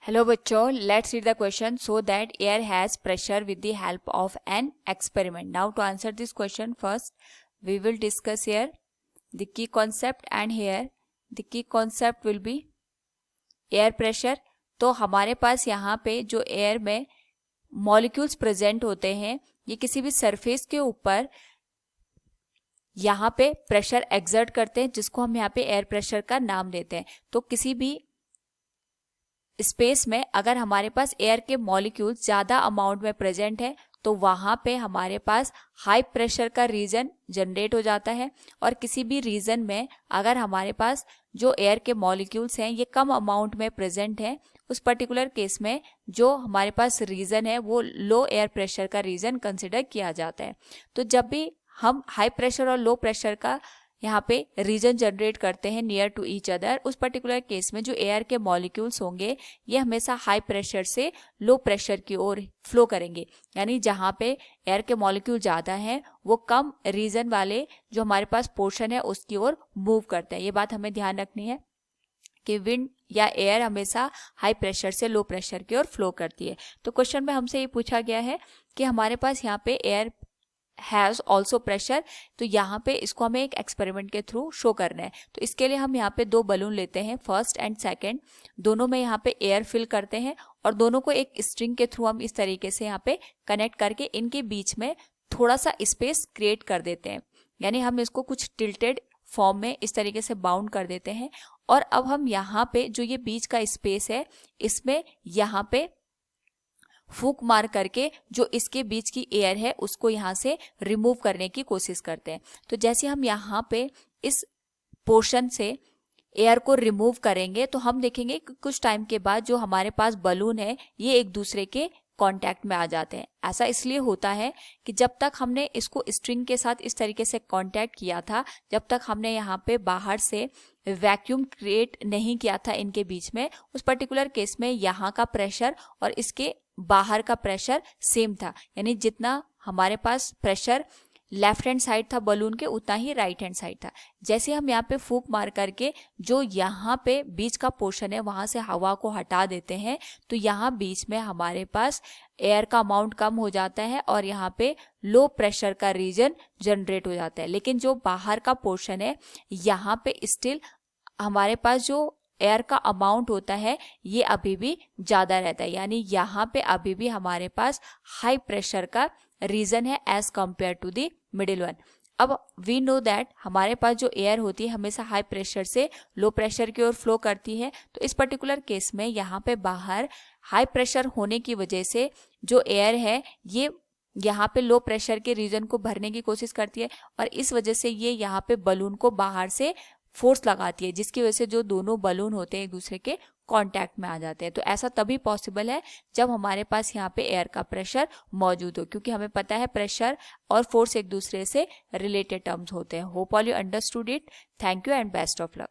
Hello बच्चों, let's read the question. So that air has pressure with the help of an experiment. Now to answer this question, first we will discuss here the key concept, and here the key concept will be air pressure. तो हमारे पास यहाँ पे जो air में molecules present होते हैं, ये किसी भी सरफेस के ऊपर यहाँ पे प्रेशर एक्सर्ट करते हैं, जिसको हम यहाँ पे एयर प्रेशर का नाम देते हैं. तो किसी भी स्पेस में अगर हमारे पास एयर के मॉलिक्यूल्स ज़्यादा अमाउंट में प्रेजेंट है तो वहाँ पे हमारे पास हाई प्रेशर का रीजन जनरेट हो जाता है. और किसी भी रीजन में अगर हमारे पास जो एयर के मॉलिक्यूल्स हैं ये कम अमाउंट में प्रेजेंट हैं, उस पर्टिकुलर केस में जो हमारे पास रीजन है वो लो एयर प्रेशर का रीजन कंसिडर किया जाता है. तो जब भी हम हाई प्रेशर और लो प्रेशर का यहाँ पे रीजन जनरेट करते हैं नियर टू ईच अदर, उस पर्टिकुलर केस में जो एयर के मॉलिक्यूल्स होंगे ये हमेशा हाई प्रेशर से लो प्रेशर की ओर फ्लो करेंगे. यानी जहाँ पे एयर के मॉलिक्यूल ज़्यादा हैं वो कम रीजन वाले जो हमारे पास पोर्शन है उसकी ओर मूव करते हैं. ये बात हमें ध्यान रखनी है कि विंड या एयर हमेशा हाई प्रेशर से लो प्रेशर की ओर फ्लो करती है. तो क्वेश्चन में हमसे ये पूछा गया है कि हमारे पास यहाँ पे एयर हैज़ ऑल्सो प्रेशर, तो यहाँ पे इसको हमें एक एक्सपेरिमेंट के थ्रू शो करना है. तो इसके लिए हम यहाँ पे दो बलून लेते हैं, फर्स्ट एंड सेकंड. दोनों में यहाँ पे एयर फिल करते हैं और दोनों को एक स्ट्रिंग के थ्रू हम इस तरीके से यहाँ पे कनेक्ट करके इनके बीच में थोड़ा सा स्पेस क्रिएट कर देते हैं. यानी हम इसको कुछ टिल्टेड फॉर्म में इस तरीके से बाउंड कर देते हैं. और अब हम यहाँ पे जो ये बीच का स्पेस है इसमें यहाँ पे फूंक मार करके जो इसके बीच की एयर है उसको यहाँ से रिमूव करने की कोशिश करते हैं. तो जैसे हम यहाँ पे इस पोर्शन से एयर को रिमूव करेंगे तो हम देखेंगे कि कुछ टाइम के बाद जो हमारे पास बलून है ये एक दूसरे के कांटेक्ट में आ जाते हैं. ऐसा इसलिए होता है कि जब तक हमने इसको स्ट्रिंग के साथ इस तरीके से कांटेक्ट किया था, जब तक हमने यहाँ पे बाहर से वैक्यूम क्रिएट नहीं किया था इनके बीच में, उस पर्टिकुलर केस में यहाँ का प्रेशर और इसके बाहर का प्रेशर सेम था. यानी जितना हमारे पास प्रेशर लेफ्ट हैंड साइड था बलून के उतना ही राइट हैंड साइड था. जैसे हम यहाँ पे फूंक मार करके जो यहाँ पे बीच का पोर्शन है वहां से हवा को हटा देते हैं तो यहाँ बीच में हमारे पास एयर का अमाउंट कम हो जाता है और यहाँ पे लो प्रेशर का रीजन जनरेट हो जाता है. लेकिन जो बाहर का पोर्शन है यहाँ पे स्टिल हमारे पास जो एयर का अमाउंट होता है ये अभी भी ज़्यादा रहता है. यानी यहाँ पे अभी भी हमारे पास हाई प्रेशर का रीजन है as compare to the middle one. अब वी नो दैट हमारे पास जो एयर होती है हमेशा हाई प्रेशर से लो प्रेशर की ओर फ्लो करती है. तो इस पर्टिकुलर केस में यहाँ पे बाहर हाई प्रेशर होने की वजह से जो एयर है ये यहाँ पे लो प्रेशर के रीजन को भरने की कोशिश करती है और इस वजह से ये यहाँ पे बलून को बाहर से फोर्स लगाती है, जिसकी वजह से जो दोनों बलून होते हैं एक दूसरे के कांटेक्ट में आ जाते हैं. तो ऐसा तभी पॉसिबल है जब हमारे पास यहाँ पे एयर का प्रेशर मौजूद हो, क्योंकि हमें पता है प्रेशर और फोर्स एक दूसरे से रिलेटेड टर्म्स होते हैं. Hope all you understood it. Thank you and best of luck.